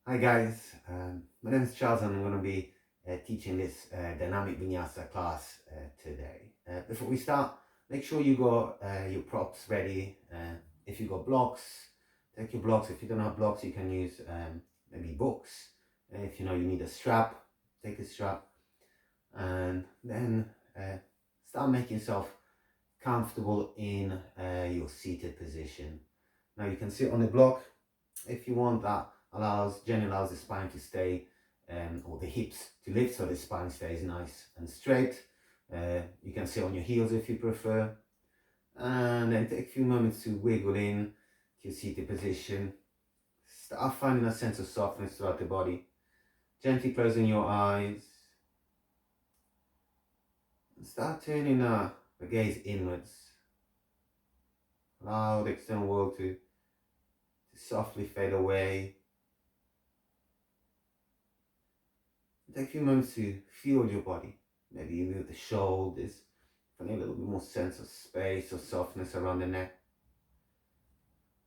Hi guys, my name is Charles and I'm going to be teaching this dynamic vinyasa class today. Before we start, make sure you got your props ready. If you got blocks, take your blocks. If you don't have blocks, you can use maybe books. If you know you need a strap, take a strap, and then start making yourself comfortable in your seated position. Now you can sit on the block if you want. That generally allows the spine to stay or the hips to lift so the spine stays nice and straight. You can sit on your heels if you prefer, and then take a few moments to wiggle in to your seated position. Start finding a sense of softness throughout the body, gently closing your eyes and start turning the gaze inwards. Allow the external world to softly fade away. Take a few moments to feel your body. Maybe you move the shoulders, finding a little bit more sense of space or softness around the neck.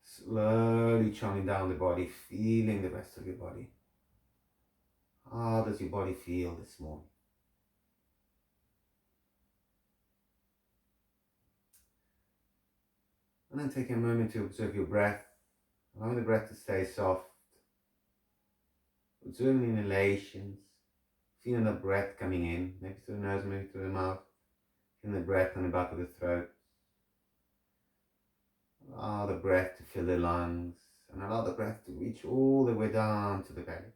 Slowly charming down the body, feeling the rest of your body. How does your body feel this morning? And then take a moment to observe your breath, allowing the breath to stay soft. Observing inhalations, feeling the breath coming in, maybe through the nose, maybe through the mouth. Feeling the breath on the back of the throat. Allow the breath to fill the lungs and allow the breath to reach all the way down to the belly.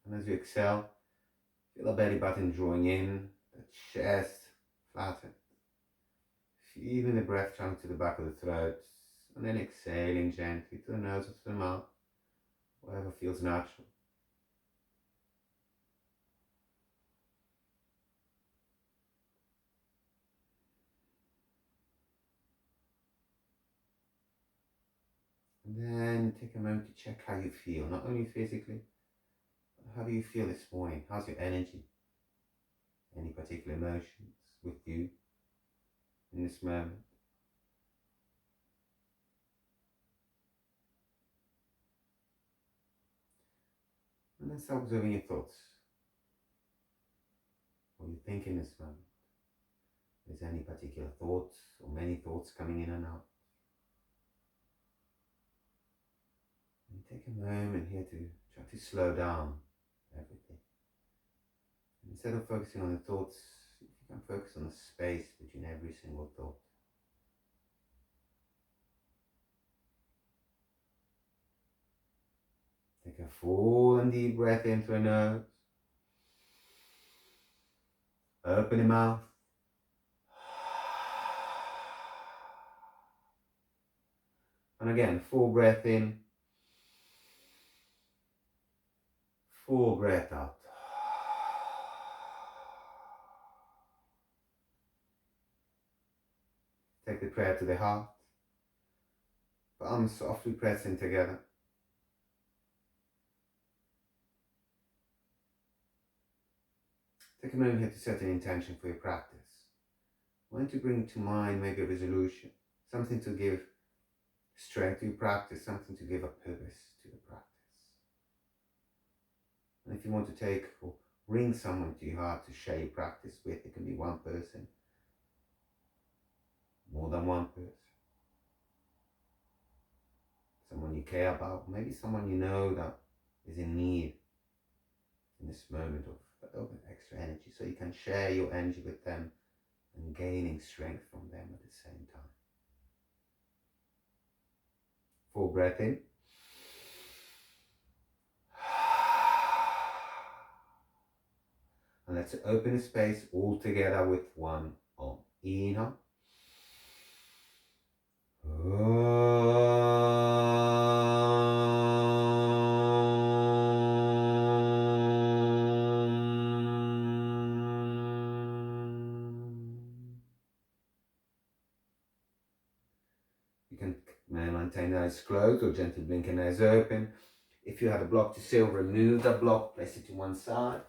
And as you exhale, feel the belly button drawing in, the chest flattened. Feeling the breath travel to the back of the throat and then exhaling gently to the nose or to the mouth, whatever feels natural. And then take a moment to check how you feel, not only physically, but how do you feel this morning? How's your energy? Any particular emotions with you in this moment? And then start observing your thoughts. What you think in this moment. Is there any particular thoughts or many thoughts coming in and out? And take a moment here to try to slow down everything. Instead of focusing on the thoughts, you can focus on the space between every single thought. Take a full and deep breath in through the nose. Open the mouth. And again, full breath in. Full breath out. Take the prayer to the heart. Palms softly pressing together. Take a moment here to set an intention for your practice. I want to bring to mind maybe a resolution, something to give strength to your practice, something to give a purpose to the practice. And if you want to take or bring someone to your heart to share your practice with, it can be one person, more than one person, someone you care about, maybe someone you know that is in need in this moment of a little bit extra energy, so you can share your energy with them and gaining strength from them at the same time. Full breath in. And let's open the space all together with one arm. Inhale. You can maintain the eyes closed or gently blink your eyes open. If you had a block to seal, remove that block, place it to one side.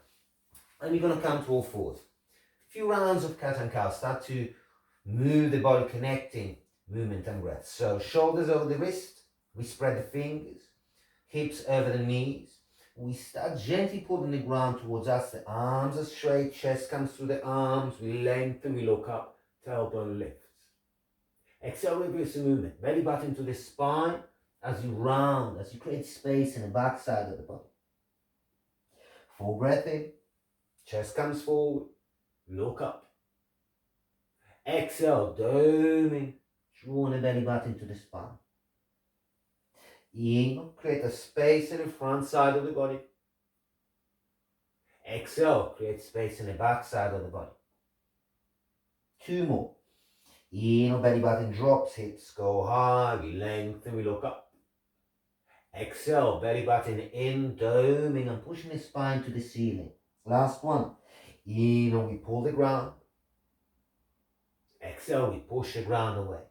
And you're going to come to all fours. A few rounds of cat and cow. Start to move the body, connecting movement and breath. So shoulders over the wrist. We spread the fingers. hips over the knees. We start gently pulling the ground towards us. The arms are straight, chest comes through the arms. We lengthen, we look up, tailbone lifts. Exhale, reverse the movement. Belly button to the spine as you round, as you create space in the back side of the body. Full breath in, chest comes forward, look up. Exhale, doming, drawing the belly button to the spine. Inhale, create a space in the front side of the body. Exhale, create space in the back side of the body. 2 more. Inhale, belly button drops, hips go high, we lengthen, we look up. Exhale, belly button in, doming and pushing the spine to the ceiling. Last one. Inhale, we pull the ground. Exhale, we push the ground away.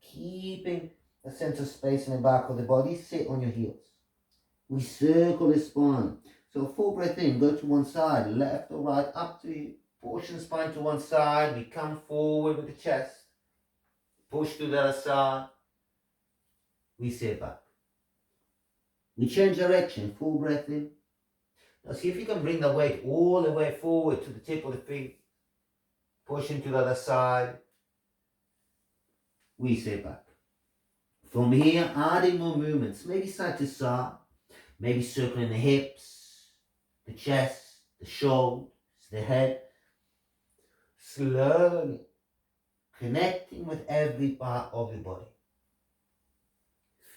Keeping a sense of space in the back of the body, sit on your heels. We circle the spine. So full breath in, go to one side, left or right, up to you. Push the spine to one side, we come forward with the chest. Push to the other side. We sit back. We change direction, full breath in. Now see if you can bring the weight all the way forward to the tip of the feet. Pushing to the other side. We sit back. From here, adding more movements, maybe side to side, maybe circling the hips, the chest, the shoulders, the head. Slowly connecting with every part of your body.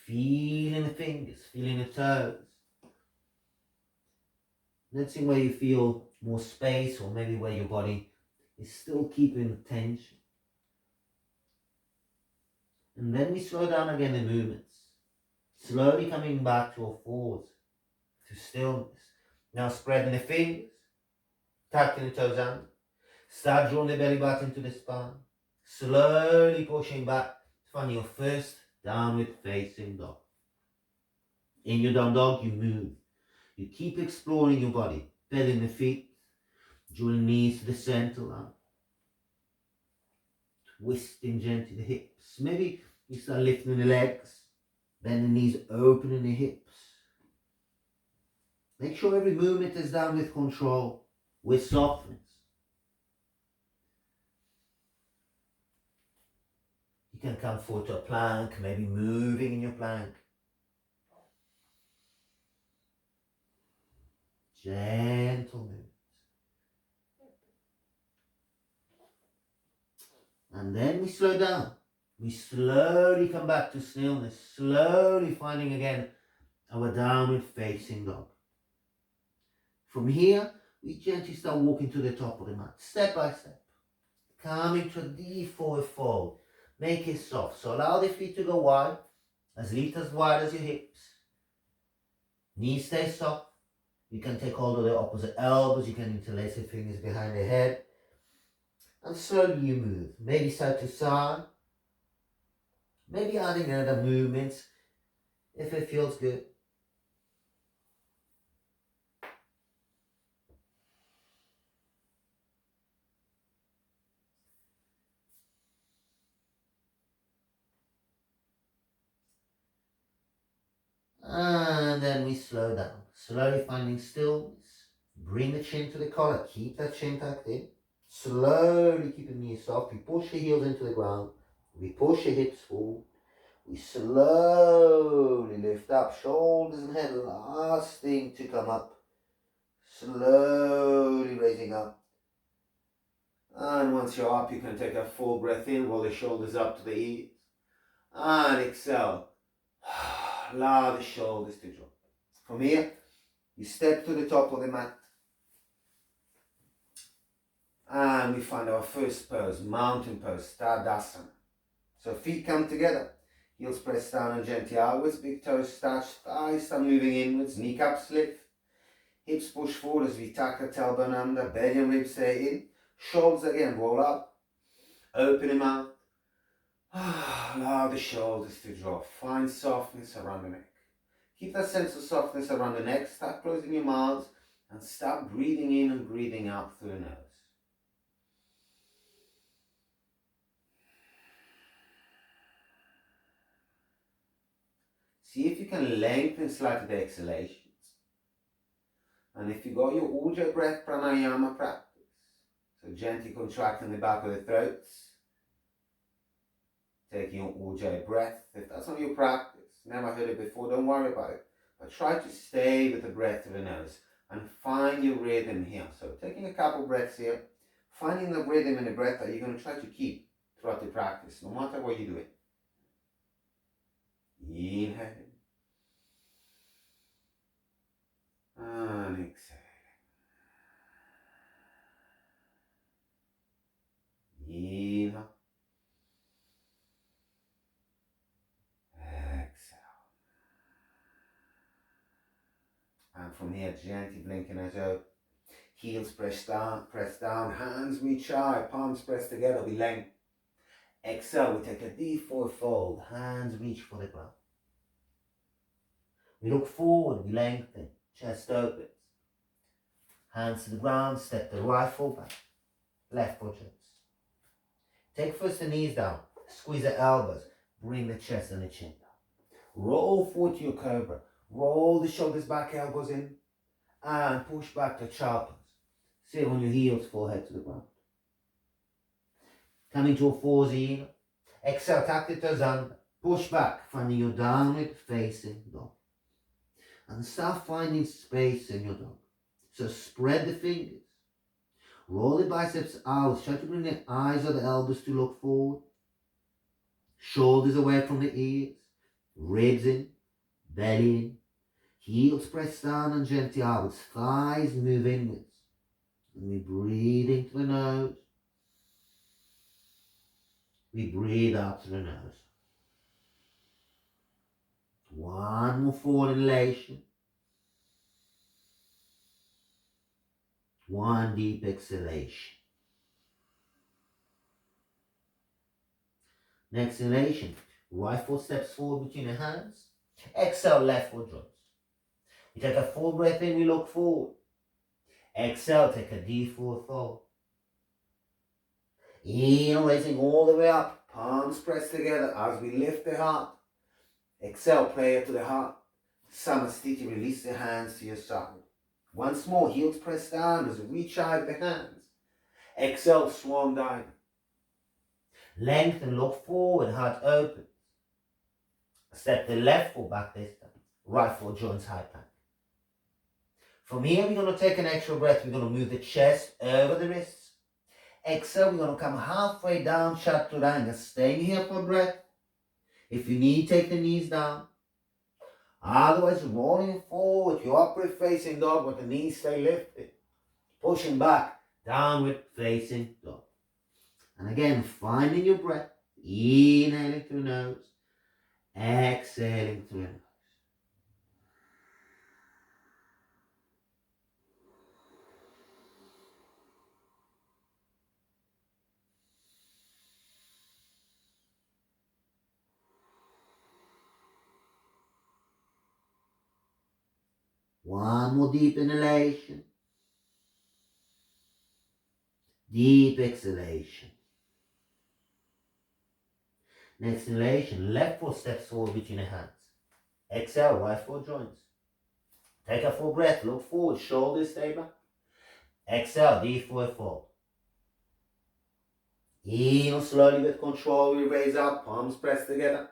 Feeling the fingers, feeling the toes. Noticing where you feel more space or maybe where your body is still keeping tension. And then we slow down again the movements. Slowly coming back to a forward, to stillness. Now spreading the fingers, tucking the toes under. Start drawing the belly button to the spine. Slowly pushing back to find your first downward facing dog. In your down dog, you move. You keep exploring your body, bending the feet, drawing knees to the center line. Twisting gently the hips. Maybe you start lifting the legs, bend the knees, opening the hips. Make sure every movement is done with control, with softness. You can come forward to a plank, maybe moving in your plank. Gentle movements. And then we slow down. We slowly come back to stillness, slowly finding again our downward facing dog. From here, we gently start walking to the top of the mat, step by step. Coming to a deep forward fold. Make it soft. So allow the feet to go wide, as wide as your hips. Knees stay soft. You can take hold of the opposite elbows. You can interlace your fingers behind the head. And slowly you move. Maybe side to side. Maybe adding other movements if it feels good. And then we slow down. Slowly finding stillness. Bring the chin to the collar. Keep that chin tucked in. Slowly keep the knees soft. We push the heels into the ground. We push the hips forward. We slowly lift up. Shoulders and head last thing to come up. Slowly raising up. And once you're up, you can take a full breath in, roll the shoulders up to the ears. And exhale. Allow the shoulders to drop. From here, you step to the top of the mat. And we find our first pose, mountain pose, Tadasana. So feet come together. Heels press down and gently outwards. Big toes touch, thighs start moving inwards. Kneecaps lift. Hips push forward as we tuck the tailbone under. Belly and ribs stay in. Shoulders again, roll up. Open the mouth. Allow the shoulders to drop. Find softness around the neck. Keep that sense of softness around the neck. Start closing your mouths and start breathing in and breathing out through the nose. See if you can lengthen slightly the exhalations. And if you got your Ujjayi breath pranayama practice, so gently contracting the back of the throat, taking your Ujjayi breath. If that's not your practice, never heard it before, don't worry about it. But try to stay with the breath through the nose and find your rhythm here. So taking a couple breaths here, finding the rhythm in the breath that you're going to try to keep throughout the practice, no matter what you do it. Inhale and exhale. Inhale. Exhale. And from here, gently blinking as out. Heels press down, hands reach high, palms press together, we lengthen. Exhale, we take a deep forward fold, hands reach for the ground. We look forward, we lengthen, chest opens. Hands to the ground, step the right foot back, left foot jumps. Take first the knees down, squeeze the elbows, bring the chest and the chin down. Roll forward to your cobra, roll the shoulders back, elbows in, and push back to child pose. Sit on your heels, forehead to the ground. Coming to a 4Z. Exhale, tuck the toes under, push back, finding your downward facing dog. And start finding space in your dog. So spread the fingers. Roll the biceps out. Try to bring the eyes or the elbows to look forward. Shoulders away from the ears. Ribs in, belly in. Heels press down and gently outwards. Thighs move inwards. And we breathe into the nose. We breathe out through the nose. One more forward inhalation. One deep exhalation. Next inhalation. Right foot steps forward between the hands. Exhale, left foot drops. We take a full breath in, we look forward. Exhale, take a deep forward fold. Inhale, raising all the way up. Palms pressed together as we lift the heart. Exhale, prayer to the heart. Samasthiti, release the hands to your side. Once more, heels press down as we reach out the hands. Exhale, swan dive. Lengthen, look forward, heart open. Step the left foot back this time. Right foot joins high plank. From here, we're going to take an extra breath. We're going to move the chest over the wrists. Exhale, we're going to come halfway down, chaturanga. Staying here for breath. If you need, take the knees down. Otherwise, rolling forward, your upward facing dog, but the knees stay lifted. Pushing back, downward facing dog. And again, finding your breath. Inhaling through the nose. Exhaling through the nose. One more deep inhalation. Deep exhalation. Next inhalation, left foot steps forward between the hands. Exhale, right foot joins. Take a full breath, look forward, shoulders stay back. Exhale, deep forward fold. Inhale slowly with control, we raise up, palms pressed together.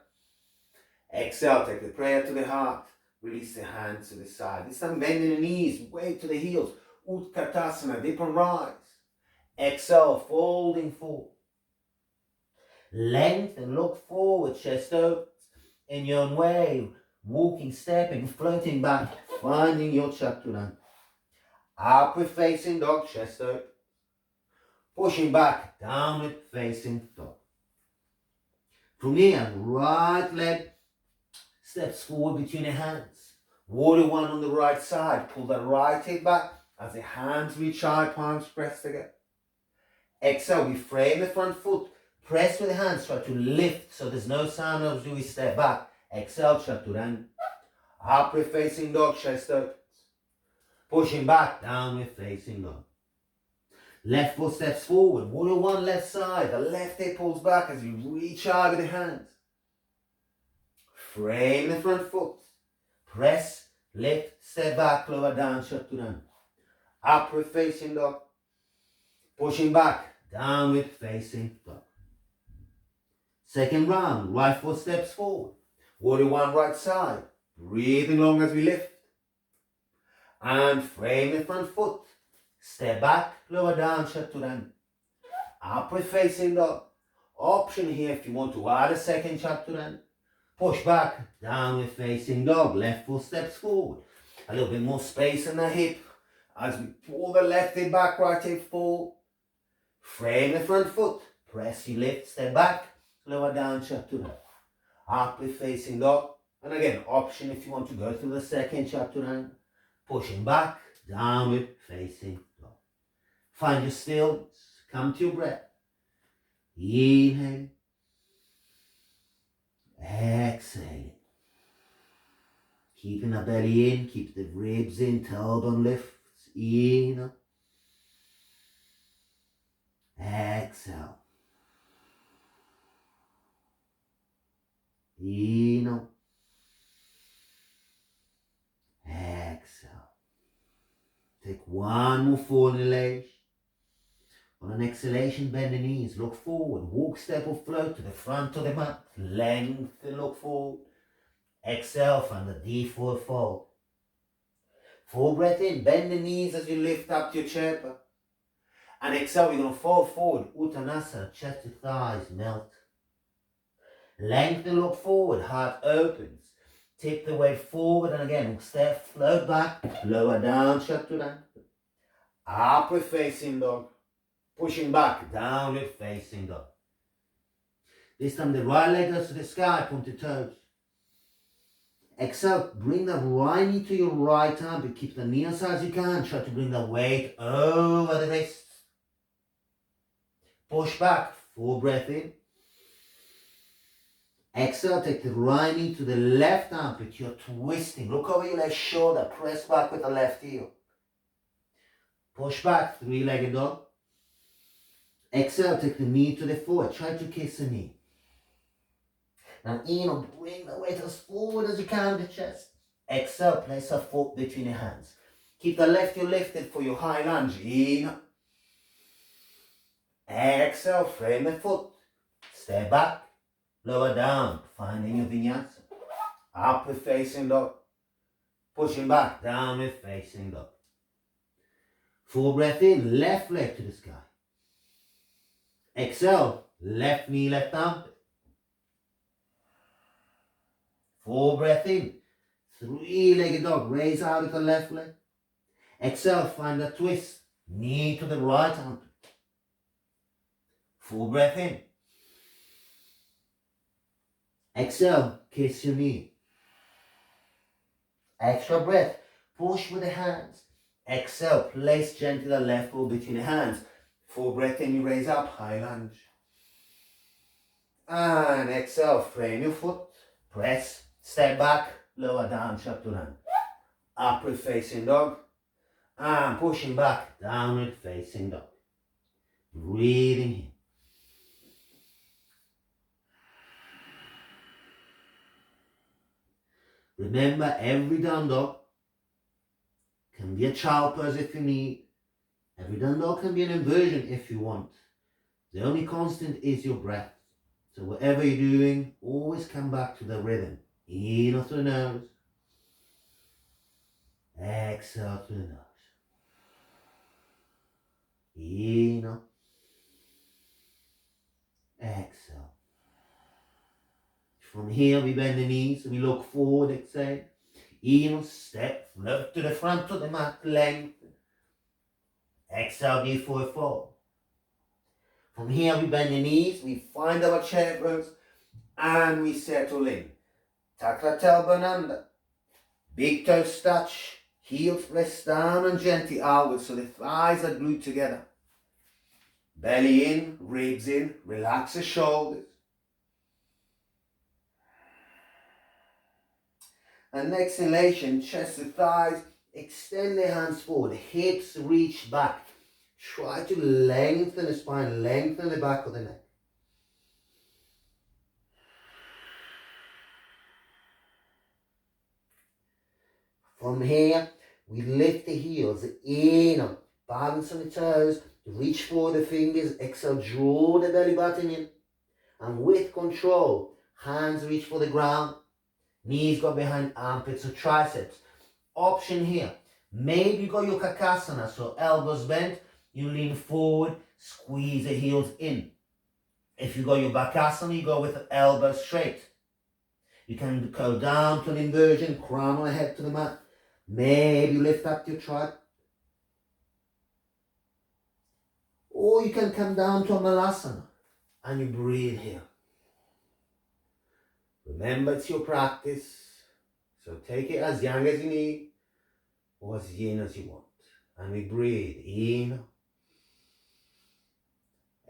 Exhale, take the prayer to the heart. Release the hands to the side. This time bending the knees, weight to the heels. Utkatasana, dip and rise. Exhale, folding forward. Lengthen, look forward, chest opens. In your own way, walking, stepping, floating back, finding your chaturanga. Upward facing dog, chest open. Pushing back, downward facing dog. From here, right leg steps forward between the hands. Warrior one on the right side. Pull the right hip back as the hands reach high, palms press together. Exhale, we frame the front foot. Press with the hands, try to lift so there's no sound as we step back. Exhale, chaturanga. Upward facing dog, chest opens. Pushing back, downward facing dog. Left foot steps forward. Warrior one left side. The left hip pulls back as you reach high with the hands. frame the front foot, press, lift, step back, lower down, chaturanga. Upward facing dog, pushing back, downward facing dog. Second round, right foot steps forward, warrior one right side, breathing long as we lift. And frame the front foot, step back, lower down, chaturanga. Upward facing dog. Option here if you want to add a second chaturanga. Push back, downward facing dog, left foot steps forward. A little bit more space in the hip as we pull the left hip back, right hip forward. Frame the front foot, press your lift, step back, lower down, chaturanga. Upward facing dog. And again, option if you want to go to the second chaturanga. Pushing back, downward facing dog. Find your stillness, come to your breath. Inhale, exhale. Keeping the belly in, keep the ribs in, tailbone lifts. Inhale, exhale. Inhale, exhale. Take one more full inhalation. On an exhalation, bend the knees, look forward, walk, step or float to the front of the mat, lengthen, look forward. Exhale, find the deep forward fold. Full breath in, bend the knees as you lift up to your chair. And exhale, we're going to fold forward, Uttanasana, chest to thighs melt. Lengthen, look forward, heart opens. Tip the weight forward and again, step, float back, lower down, chaturanga. Upward facing dog. Pushing back, downward facing dog. This time the right leg goes to the sky, pointed toes. Exhale, bring the right knee to your right arm, but keep the knee as high as you can. Try to bring the weight over the wrist. Push back, full breath in. Exhale, take the right knee to the left armpit. You're twisting. Look over your left shoulder. Press back with the left heel. Push back, three-legged dog. Exhale, take the knee to the foot. Try to kiss the knee. Now inhale, bring the weight as forward as you can to the chest. Exhale, place a foot between your hands. Keep the left heel lifted for your high lunge. Inhale. Exhale, frame the foot. Step back. Lower down, finding your vinyasa. Upward facing dog. Pushing back, downward facing dog. Full breath in, left leg to the sky. Exhale, left knee, left armpit. Full breath in, three-legged dog. Raise out with the left leg. Exhale, find a twist. Knee to the right armpit. Full breath in. Exhale, kiss your knee. Extra breath, push with the hands. Exhale, place gently the left foot between the hands. Full breath in, you raise up, high lunge. And exhale, frame your foot. Press, step back, lower down, chaturanga. Upward facing dog. And pushing back, downward facing dog. Breathing in. Remember, every down dog can be a child pose if you need. Every down dog can be an inversion if you want. The only constant is your breath. So whatever you're doing, always come back to the rhythm. Inhale through the nose. Exhale through the nose. Inhale. Exhale. From here, we bend the knees, we look forward, exhale. Inhale, step, float to the front of the mat, lengthen. Exhale, knee forward fold. From here, we bend the knees, we find our chair pose, and we settle in. Takra tailbone under. Big toes touch, heels press down and gently outward so the thighs are glued together. Belly in, ribs in, relax the shoulders. And exhalation, chest to thighs, extend the hands forward, hips reach back. Try to lengthen the spine, lengthen the back of the neck. From here, we lift the heels in, balance on the toes, reach for the fingers, exhale, draw the belly button in, and with control, hands reach for the ground, knees go behind armpits or triceps. Option here, maybe you got your kakasana, so elbows bent, you lean forward, squeeze the heels in. If you got your bakasana, you go with the elbows straight. You can go down to an inversion, crown or head to the mat. Maybe lift up your trap. Or you can come down to a malasana and you breathe here. Remember, it's your practice. So take it as yang as you need or as yin as you want. And we breathe in,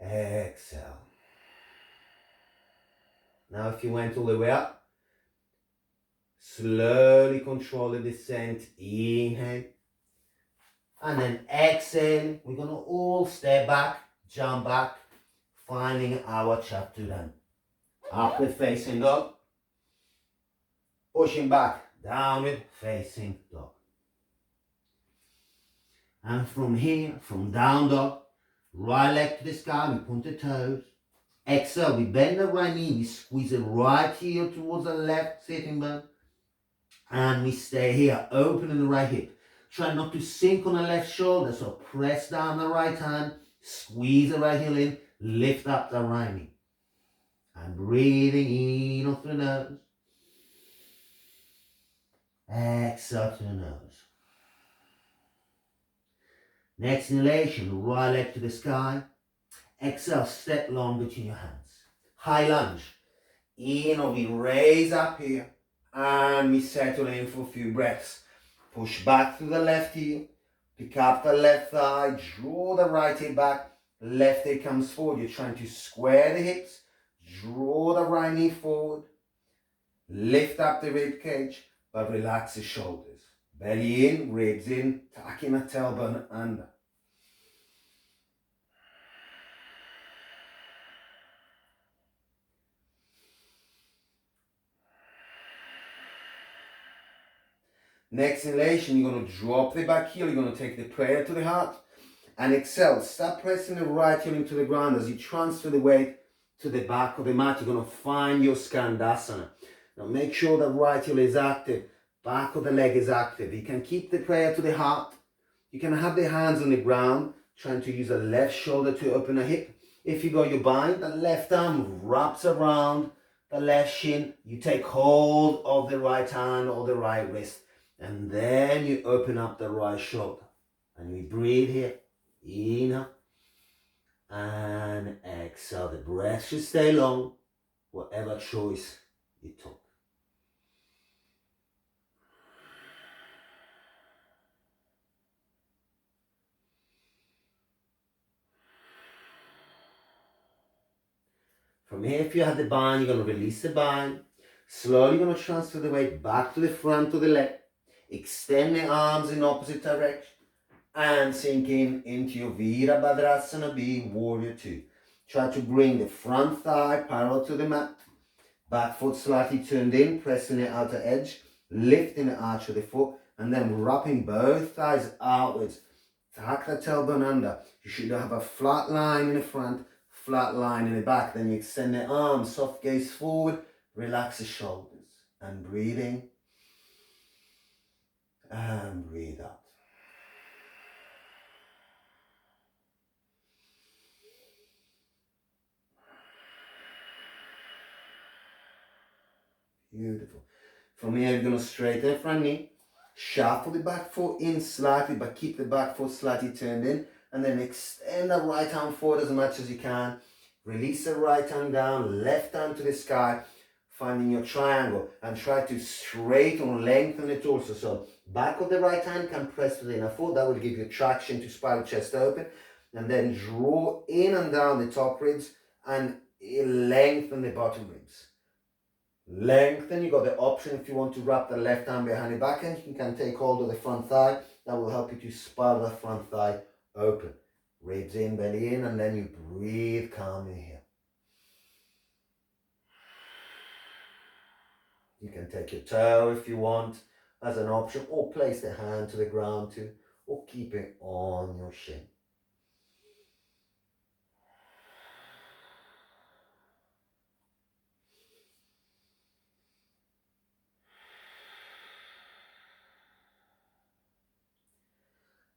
exhale. Now if you went all the way up, slowly control the descent, inhale. And then exhale, we're going to all step back, jump back, finding our Chaturanga. Upward facing dog. Pushing back, downward facing dog. And from here, from down dog, right leg to the sky, we point the toes. Exhale, we bend the right knee, we squeeze the right heel towards the left sitting bone. And we stay here, opening the right hip. Try not to sink on the left shoulder, so press down the right hand, squeeze the right heel in, lift up the right knee. And breathing in off the nose. Exhale to the nose. Next inhalation, right leg to the sky. Exhale, step long between your hands. High lunge. Inhale, we raise up here. And we settle in for a few breaths. Push back through the left heel. Pick up the left thigh. Draw the right hip back. Left hip comes forward. You're trying to square the hips. Draw the right knee forward. Lift up the rib cage, but relax the shoulders. Belly in, ribs in, tucking the tailbone under. Next inhalation, you're going to drop the back heel. You're going to take the prayer to the heart. And exhale. Start pressing the right heel into the ground as you transfer the weight to the back of the mat. You're going to find your Skandasana. Now make sure the right heel is active. Back of the leg is active. You can keep the prayer to the heart. You can have the hands on the ground, trying to use the left shoulder to open a hip. If you got your bind, the left arm wraps around the left shin. You take hold of the right hand or the right wrist. And then you open up the right shoulder. And we breathe here. Inhale. And exhale. The breath should stay long, whatever choice you took. From here, if you have the bind, you're going to release the bind. Slowly going to transfer the weight back to the front of the leg. Extend the arms in opposite direction. And sink in into your Virabhadrasana B, Warrior 2. Try to bring the front thigh parallel to the mat. Back foot slightly turned in, pressing the outer edge. Lifting the arch of the foot. And then wrapping both thighs outwards. Tuck the tailbone under. You should have a flat line in the front. Flat line in the back. Then you extend the arms, soft gaze forward, relax the shoulders, and breathing, and breathe out. Beautiful. From here, you're going to straighten the front knee, shuffle the back foot in slightly, but keep the back foot slightly turned in, and then extend the right arm forward as much as you can. Release the right arm down, left arm to the sky, finding your triangle, and try to straighten or lengthen the torso. So back of the right hand can press to the inner foot. That will give you traction to spiral chest open. And then draw in and down the top ribs and lengthen the bottom ribs. Lengthen. You got the option if you want to wrap the left arm behind the back end. You can take hold of the front thigh. That will help you to spiral the front thigh open. Ribs in, belly in, and then you breathe calmly here. You can take your toe if you want, as an option, or place the hand to the ground too, or keep it on your shin.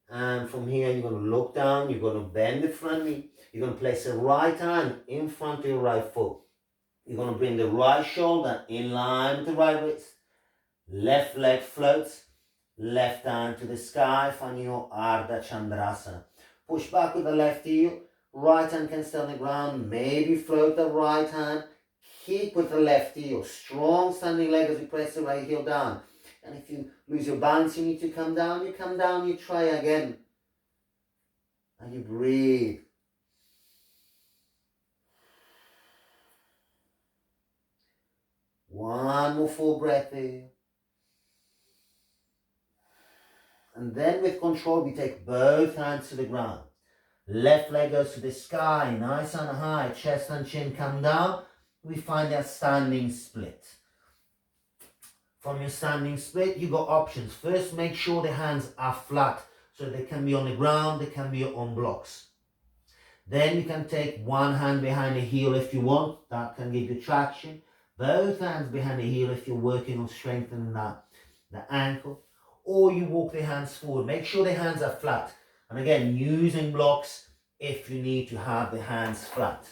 And from here, you're going to look down, you're going to bend the front knee, you're going to place the right hand in front of your right foot. You're going to bring the right shoulder in line with the right wrist. Left leg floats, left hand to the sky, find your Ardha Chandrasana. Push back with the left heel, right hand can stay on the ground, maybe float the right hand, keep with the left heel, strong standing leg as you press the right heel down. And if you lose your balance, you need to come down, you try again. And you breathe. One more full breath here. And then with control, we take both hands to the ground. Left leg goes to the sky, nice and high, chest and chin come down. We find that standing split. From your standing split, you got options. First, make sure the hands are flat, so they can be on the ground, they can be on blocks. Then you can take one hand behind the heel if you want, that can give you traction. Both hands behind the heel if you're working on strengthening the ankle. Or you walk the hands forward. Make sure the hands are flat. And again, using blocks if you need to have the hands flat.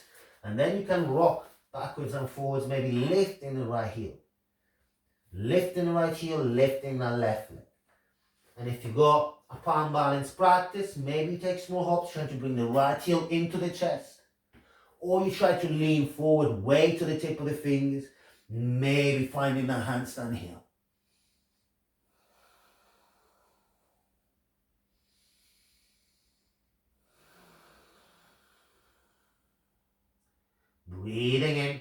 And then you can rock backwards and forwards, maybe lifting the right heel. Lifting the right heel, lifting the left leg. And if you got a palm balance practice, maybe you take small hops, trying to bring the right heel into the chest. Or you try to lean forward, way to the tip of the fingers, maybe finding a handstand here. Breathing in,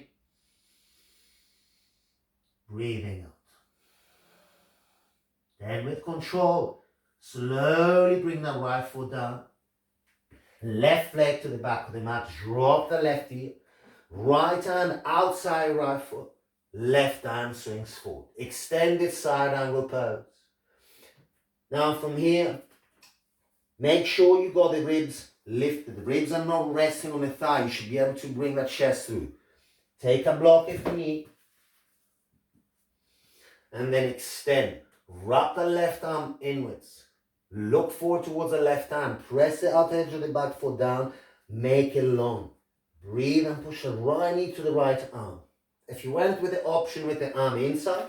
breathing out. Then with control, slowly bring the right foot down. Left leg to the back of the mat, drop the left heel. Right hand outside right foot. Left hand swings forward. Extended side angle pose. Now from here, make sure you got the ribs lifted. The ribs are not resting on the thigh. You should be able to bring that chest through. Take a block if you need. And then extend. Wrap the left arm inwards. Look forward towards the left hand. Press the outer edge of the back foot down. Make it long. Breathe and push the right knee to the right arm. If you went with the option with the arm inside,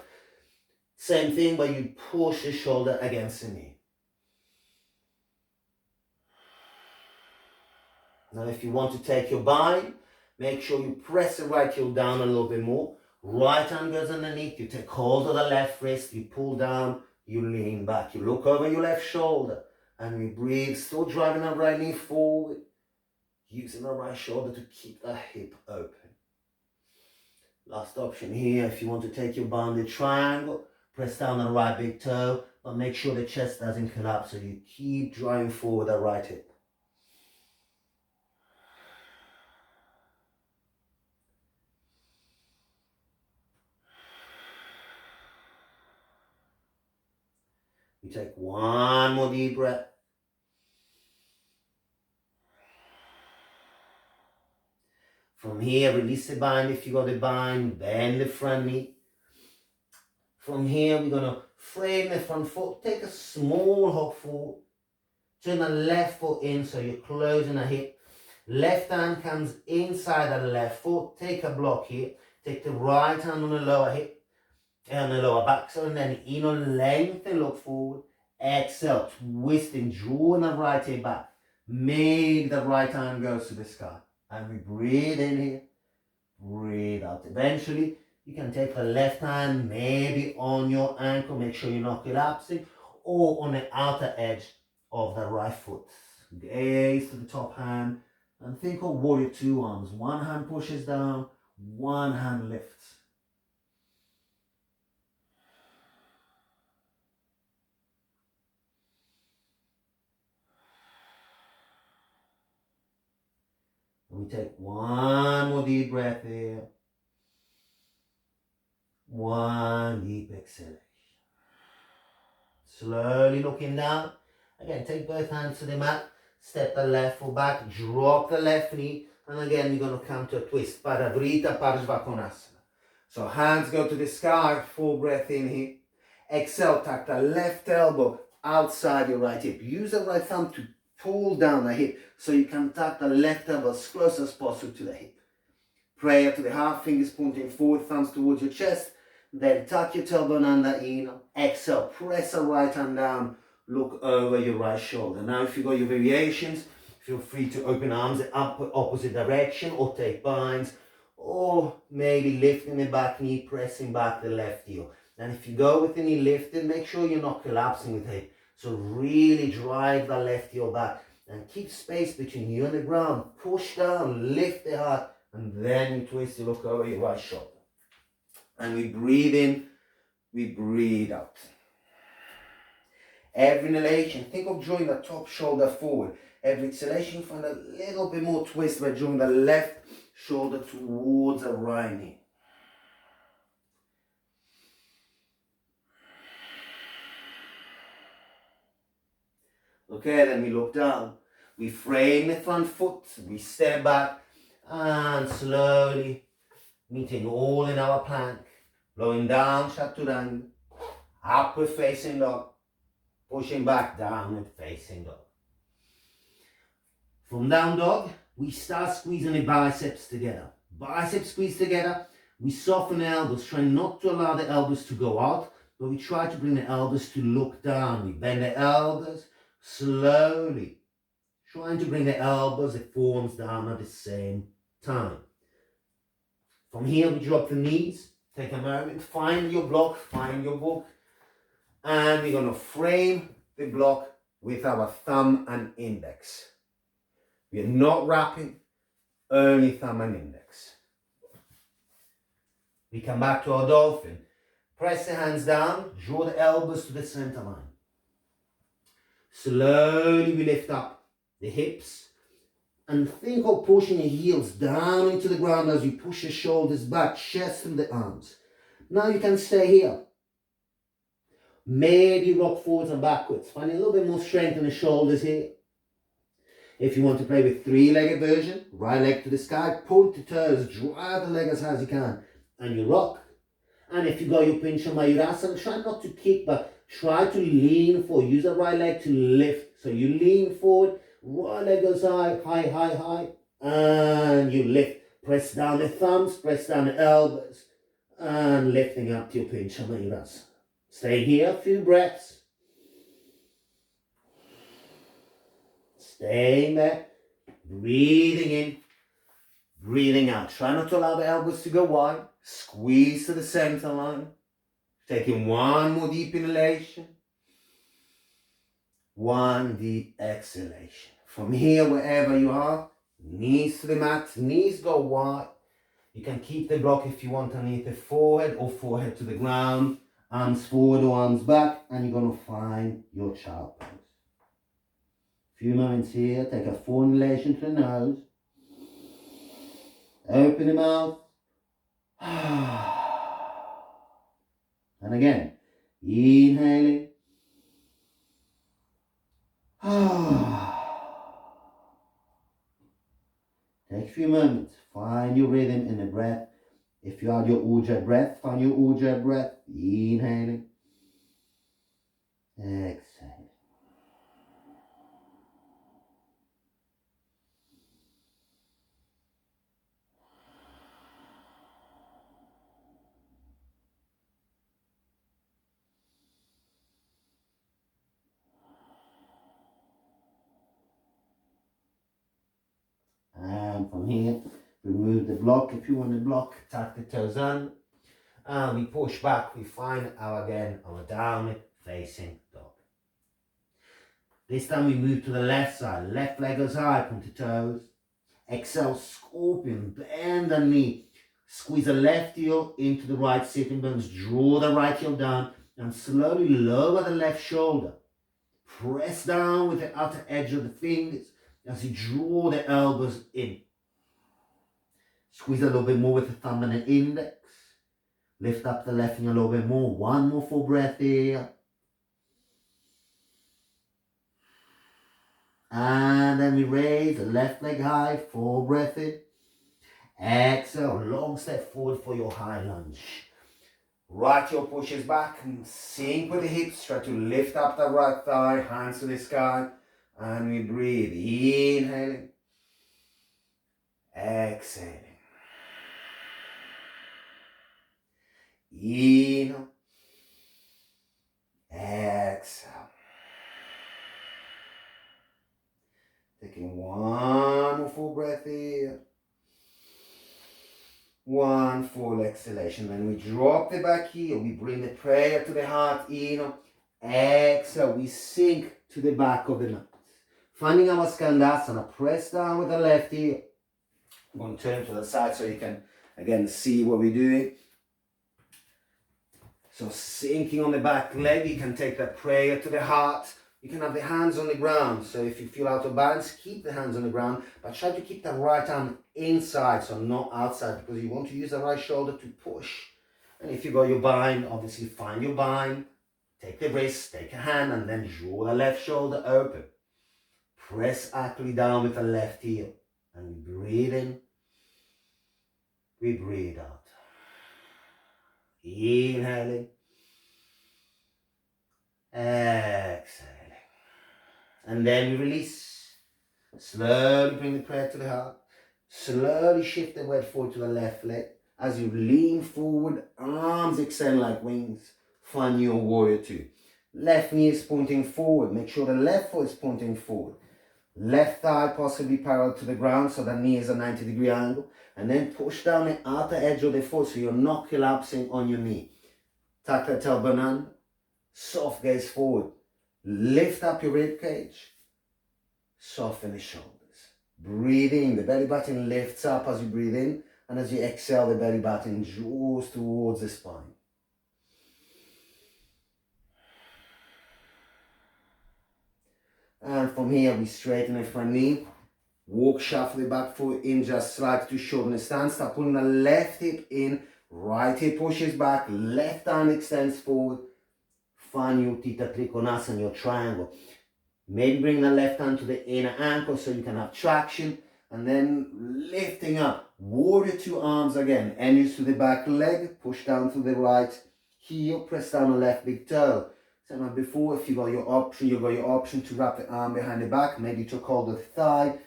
same thing, but you push the shoulder against the knee. Now if you want to take your bind, make sure you press the right heel down a little bit more. Right hand goes underneath, you take hold of the left wrist, you pull down, you lean back. You look over your left shoulder and you breathe, still driving the right knee forward, using the right shoulder to keep the hip open. Last option here, if you want to take your bounded triangle, press down on the right big toe, but make sure the chest doesn't collapse, so you keep driving forward the right hip. You take one more deep breath. From here, release the bind if you got the bind, bend the front knee. From here, we're going to frame the front foot, take a small hop forward, turn the left foot in so you're closing the hip. Left hand comes inside the left foot, take a block here, take the right hand on the lower hip, and the lower back, so and then inner lengthen, look forward, exhale, twisting, drawing the right hip back, make the right hand goes to the sky, and we breathe in here, breathe out. Eventually, you can take the left hand maybe on your ankle, make sure you're not collapsing, or on the outer edge of the right foot. Gaze to the top hand, and think of warrior two arms. One hand pushes down, one hand lifts. We take one more deep breath here. One deep exhalation. Slowly looking down. Again, take both hands to the mat. Step the left foot back. Drop the left knee. And again, you're going to come to a twist. Padavrita Parsvakonasana. So hands go to the sky. Full breath in here. Exhale, tuck the left elbow outside your right hip. Use the right thumb to pull down the hip so you can tuck the left elbow as close as possible to the hip. Prayer to the heart, fingers pointing forward, thumbs towards your chest. Then tuck your tailbone under in. Exhale, press the right hand down. Look over your right shoulder. Now if you got your variations, feel free to open arms in opposite direction or take binds. Or maybe lifting the back knee, pressing back the left heel. And if you go with the knee lifted, make sure you're not collapsing with it. So really drive the left heel back and keep space between you and the ground. Push down, lift the heart, and then you twist, you look over your right shoulder. And we breathe in, we breathe out. Every inhalation, think of drawing the top shoulder forward. Every exhalation, find a little bit more twist by drawing the left shoulder towards the right knee. Okay, then we look down. We frame the front foot, we step back, and slowly meeting all in our plank. Blowing down, chaturanga. Upward facing dog. Pushing back, downward facing dog. From down dog, we start squeezing the biceps together. Biceps squeeze together. We soften the elbows, trying not to allow the elbows to go out, but we try to bring the elbows to look down. We bend the elbows slowly, trying to bring the elbows, the forearms down at the same time. From here, we drop the knees. Take a moment, find your block, find your book, and we're going to frame the block with our thumb and index. We are not wrapping, only thumb and index. We come back to our dolphin. Press the hands down, draw the elbows to the center line. Slowly we lift up the hips and think of pushing your heels down into the ground as you push your shoulders back, chest and the arms. Now you can stay here. Maybe rock forwards and backwards. Find a little bit more strength in the shoulders here. If you want to play with three-legged version, right leg to the sky, point the toes, drive the leg as high as you can, and you rock. And if you got your Pincha Mayurasana, try not to kick, but try to lean forward. Use the right leg to lift. So you lean forward, right leg goes high, high, high, high, and you lift. Press down the thumbs, press down the elbows, and lifting up to your Pincha Mayurasana. Stay here a few breaths. Staying there, breathing in, breathing out. Try not to allow the elbows to go wide. Squeeze to the center line. Taking one more deep inhalation. One deep exhalation. From here, wherever you are, knees to the mat, knees go wide. You can keep the block if you want underneath the forehead or forehead to the ground. Arms forward or arms back, and you're going to find your child pose. Few moments here, take a full inhalation to the nose. Open the mouth. And again, inhaling. Take a few moments, find your rhythm in the breath. If you are your Ujjayi breath, find your Ujjayi breath. Inhaling. Exhaling. And from here, remove the block. If you want to block, tuck the toes on. And we push back. We find our downward facing dog. This time we move to the left side. Left leg goes high, point the toes. Exhale, scorpion, bend the knee. Squeeze the left heel into the right sitting bones. Draw the right heel down and slowly lower the left shoulder. Press down with the outer edge of the fingers as you draw the elbows in. Squeeze a little bit more with the thumb and the index. Lift up the left knee a little bit more. One more full breath here. And then we raise the left leg high, full breath in. Exhale, long step forward for your high lunge. Right heel pushes back, sink with the hips, try to lift up the right thigh, hands to the sky, and we breathe, inhaling, exhaling. Inhale, exhale. Taking one more full breath here. One full exhalation. Then we drop the back heel. We bring the prayer to the heart. Inhale. Exhale. We sink to the back of the mat. Finding our Skandasana. Press down with the left heel. I'm going to turn to the side so you can again see what we're doing. So sinking on the back leg. You can take that prayer to the heart. You can have the hands on the ground. So if you feel out of balance, keep the hands on the ground, but try to keep the right arm inside, so not outside, because you want to use the right shoulder to push. And if you got your bind, obviously find your bind, take the wrist, take a hand, and then draw the left shoulder open. Press actively down with the left heel. And we breathe in, we breathe out. Inhaling, exhaling. And then we release. Slowly bring the prayer to the heart. Slowly shift the weight forward to the left leg. As you lean forward, arms extend like wings. Find your warrior two. Left knee is pointing forward. Make sure the left foot is pointing forward. Left thigh possibly parallel to the ground, so the knee is a 90-degree angle. And then push down the outer edge of the foot so you're not collapsing on your knee. Tuck the tailbone under. Soft gaze forward. Lift up your rib cage. Soften the shoulders. Breathe in. The belly button lifts up as you breathe in. And as you exhale, the belly button draws towards the spine. And from here, we straighten the front knee. Walk shuffle the back foot in just slightly to shorten the stance. Start pulling the left hip in. Right hip pushes back. Left arm extends forward. Find your Theta Trikonasana, your triangle. Maybe bring the left hand to the inner ankle so you can have traction. And then lifting up. Warrior two arms again. Engage to the back leg. Push down to the right heel. Press down the left big toe. So now before, if you got your option to wrap the arm behind the back. Maybe to hold the thigh.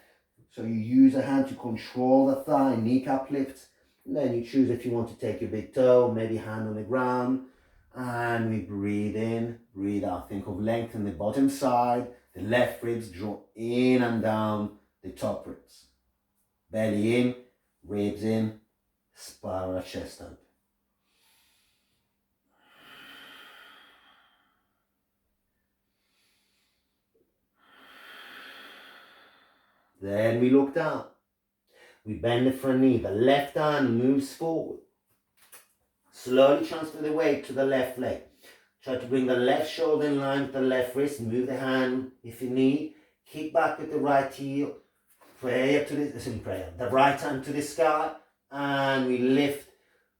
So you use a hand to control the thigh. Kneecap lifts. And then you choose if you want to take your big toe. Maybe hand on the ground. And we breathe in, breathe out. Think of lengthening the bottom side. The left ribs draw in and down the top ribs. Belly in, ribs in, spiral chest up. Then we look down. We bend the front knee. The left arm moves forward. Slowly transfer the weight to the left leg. Try to bring the left shoulder in line with the left wrist. Move the hand if you need. Kick back with the right heel. The right hand to the sky. And we lift.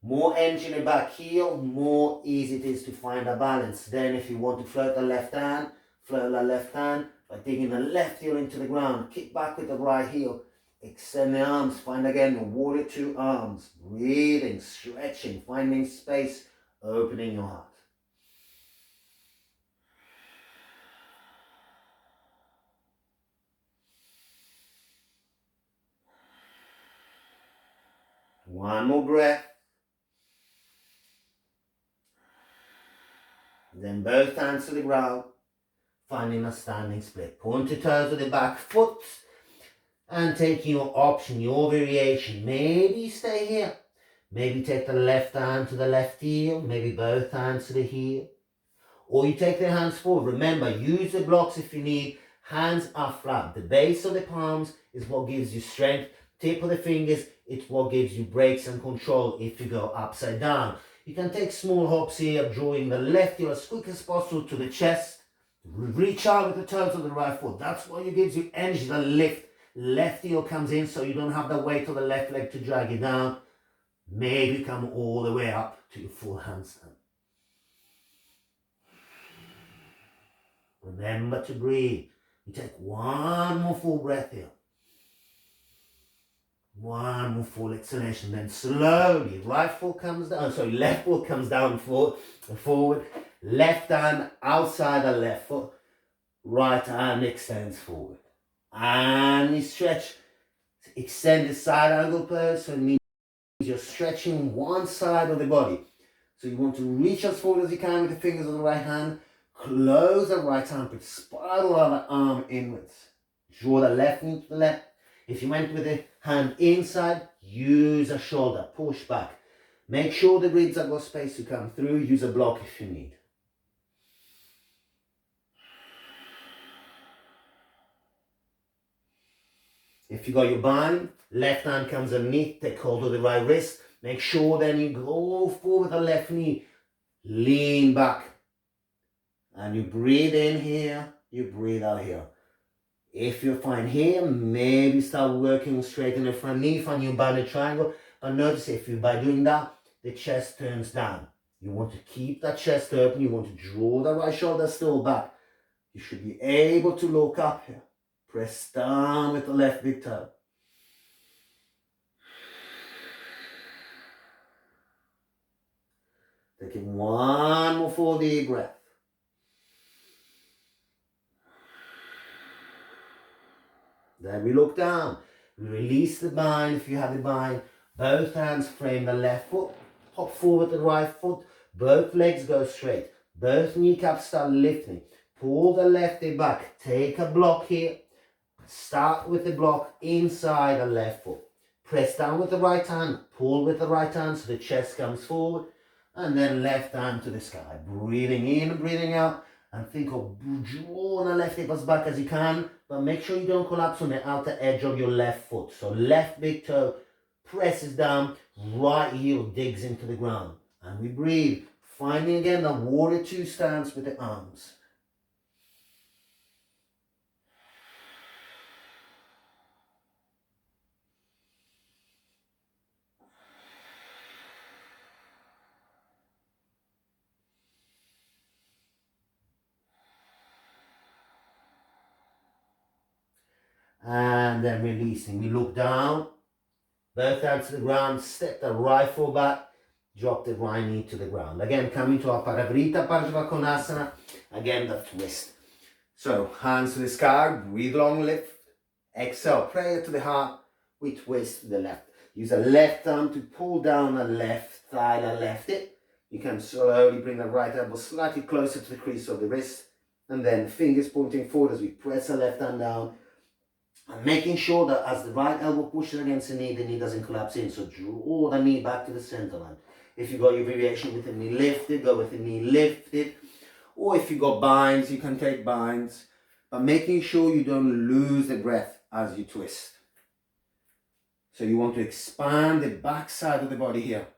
More energy in the back heel, more easy it is to find a balance. Then if you want to float the left hand by digging the left heel into the ground. Kick back with the right heel. Extend the arms, find again the warrior two arms. Breathing, stretching, finding space, opening your heart. One more breath. Then both hands to the ground, finding a standing split. Point the toes to the back foot. And taking your option, your variation. Maybe stay here. Maybe take the left hand to the left heel. Maybe both hands to the heel. Or you take the hands forward. Remember, use the blocks if you need. Hands are flat. The base of the palms is what gives you strength. Tip of the fingers, it's what gives you brakes and control if you go upside down. You can take small hops here, drawing the left heel as quick as possible to the chest. Reach out with the toes of the right foot. That's what gives you energy, the lift. Left heel comes in so you don't have the weight of the left leg to drag you down. Maybe come all the way up to your full handstand. Remember to breathe. You take one more full breath here. One more full exhalation. Then slowly, left foot comes down forward. Left hand outside the left foot. Right hand extends forward. And you stretch. Extend the side angle pose. So it means you're stretching one side of the body. So you want to reach as forward as you can with the fingers on the right hand. Close the right hand, but spiral the arm inwards. Draw the left knee to the left. If you went with the hand inside, use a shoulder, push back. Make sure the ribs have got space to come through. Use a block if you need. If you got your bind, left hand comes underneath, take hold of the right wrist. Make sure then you go forward the left knee. Lean back. And you breathe in here, you breathe out here. If you're fine here, maybe start working straight in the front knee, find your banded triangle. But notice if you, by doing that, the chest turns down. You want to keep that chest open. You want to draw the right shoulder still back. You should be able to look up here. Press down with the left big toe. Taking one more full deep breath. Then we look down. We release the bind if you have the bind. Both hands frame the left foot. Hop forward the right foot. Both legs go straight. Both kneecaps start lifting. Pull the left hip back. Take a block here. Start with the block inside the left foot. Press down with the right hand. Pull with the right hand so the chest comes forward. And then left hand to the sky. Breathing in, breathing out. And think of drawing the left hip as back as you can. But make sure you don't collapse on the outer edge of your left foot. So left big toe presses down. Right heel digs into the ground. And we breathe. Finding again the warrior two stance with the arms. And then releasing. We look down, both hands to the ground, step the right foot back, drop the right knee to the ground. Again, coming to our Parivrtta Parsvakonasana. Again, the twist. So, hands to the sky, breathe long, lift. Exhale, prayer to the heart. We twist to the left. Use the left arm to pull down the left thigh, the left hip. You can slowly bring the right elbow slightly closer to the crease of the wrist. And then fingers pointing forward as we press the left hand down. And making sure that as the right elbow pushes against the knee doesn't collapse in. So draw the knee back to the center line. If you got your variation with the knee lifted, go with the knee lifted. Or if you got binds, you can take binds. But making sure you don't lose the breath as you twist. So you want to expand the back side of the body here.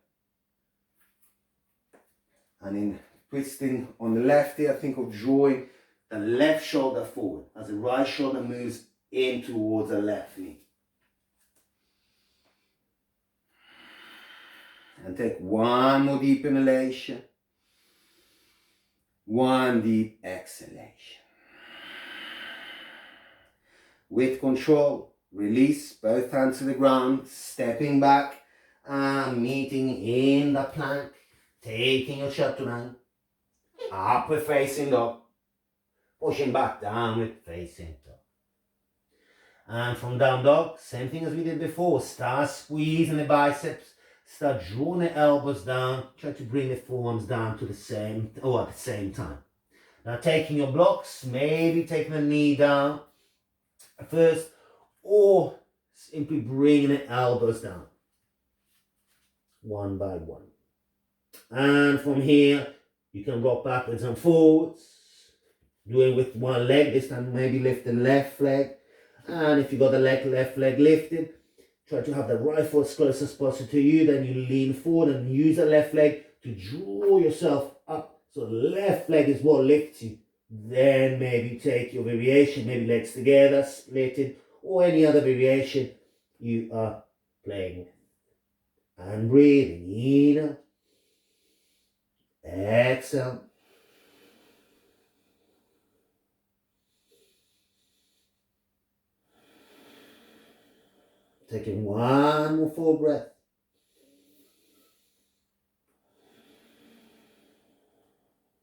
And in twisting on the left here, think of drawing the left shoulder forward as the right shoulder moves in towards the left knee. And take one more deep inhalation. One deep exhalation. With control, release both hands to the ground, stepping back and meeting in the plank, taking your chaturanga, upward facing dog, pushing back, downward facing dog. And from down dog, same thing as we did before. Start squeezing the biceps. Start drawing the elbows down. Try to bring the forearms down to the same, or at the same time. Now taking your blocks, maybe taking the knee down first, or simply bringing the elbows down. One by one. And from here, you can rock backwards and forwards. Doing with one leg, this time maybe lift the left leg. And if you got the left leg lifted, try to have the right foot as close as possible to you. Then you lean forward and use the left leg to draw yourself up. So the left leg is what lifts you. Then maybe take your variation, maybe legs together, split it, or any other variation you are playing with. And breathing in, exhale. Taking one more full breath.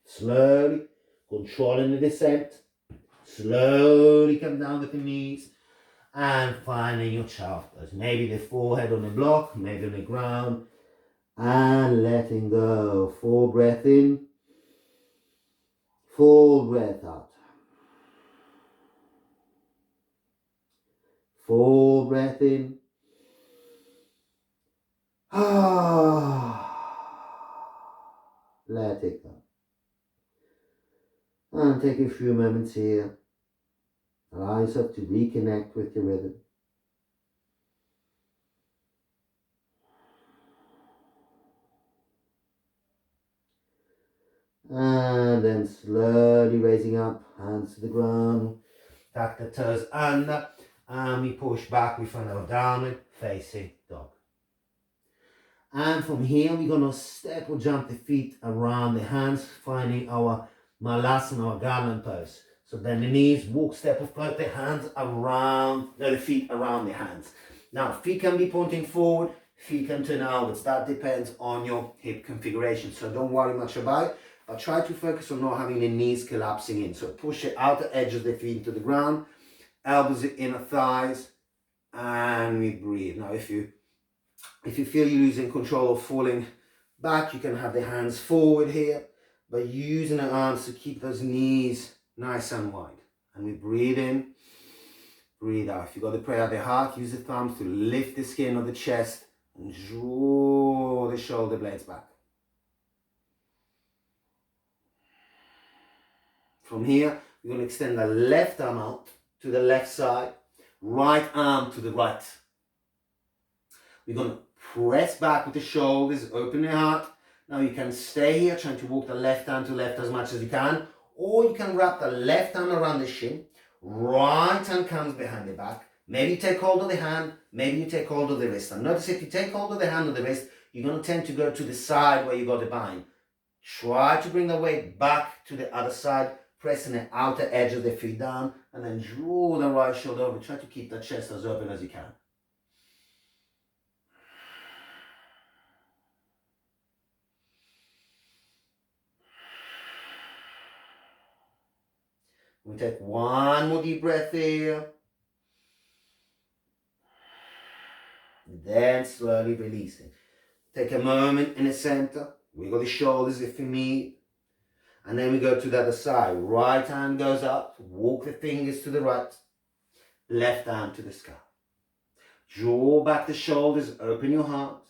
Slowly controlling the descent. Slowly come down with the knees and finding your child pose. Maybe the forehead on the block, maybe on the ground, and letting go. Full breath in, full breath out. Full breath in. Let it go. And take a few moments here. Allow yourself to reconnect with your rhythm. And then slowly raising up, hands to the ground, tuck the toes under, and we push back, we find our downward facing dog. And from here, we're going to step or jump the feet around the hands, finding our malasana, our garland pose. So then the knees, walk, step or float the hands around, the feet around the hands. Now, feet can be pointing forward, feet can turn outwards. That depends on your hip configuration. So don't worry much about it. But try to focus on not having the knees collapsing in. So push the outer edge of the feet into the ground, elbows the inner thighs, and we breathe. Now if you feel you're losing control or falling back, you can have the hands forward here, but using the arms to keep those knees nice and wide. And we breathe in, breathe out. If you've got to pray out the heart, use the thumbs to lift the skin of the chest and draw the shoulder blades back. From here, we're going to extend the left arm out to the left side, right arm to the right. We're going to press back with the shoulders, open the heart. Now you can stay here trying to walk the left arm to left as much as you can, or you can wrap the left arm around the shin, right hand comes behind the back. Maybe you take hold of the hand, maybe you take hold of the wrist. And notice if you take hold of the hand or the wrist, you're going to tend to go to the side where you got the bind. Try to bring the weight back to the other side, pressing the outer edge of the feet down, and then draw the right shoulder over. Try to keep the chest as open as you can. We take one more deep breath here. Then slowly releasing. Take a moment in the center. Wiggle the shoulders if you need. And then we go to the other side. Right hand goes up. Walk the fingers to the right. Left arm to the sky. Draw back the shoulders. Open your heart.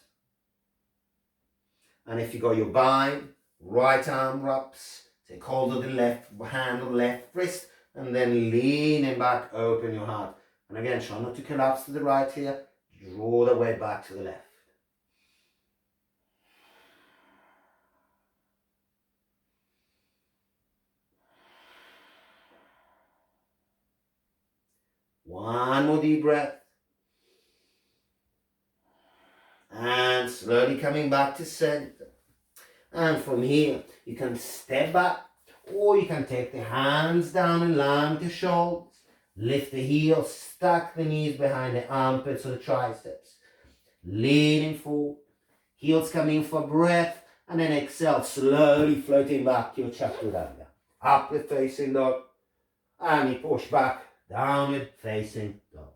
And if you got your bind, right arm wraps. Take hold of the left hand or left wrist. And then leaning back, open your heart. And again, try not to collapse to the right here. Draw the weight back to the left. One more deep breath. And slowly coming back to center. And from here, you can step back, or you can take the hands down in line with the shoulders. Lift the heels, stack the knees behind the armpits or the triceps. Leaning forward, heels coming for breath, and then exhale, slowly floating back to your chaturanga. Upward facing dog, and you push back, downward facing dog.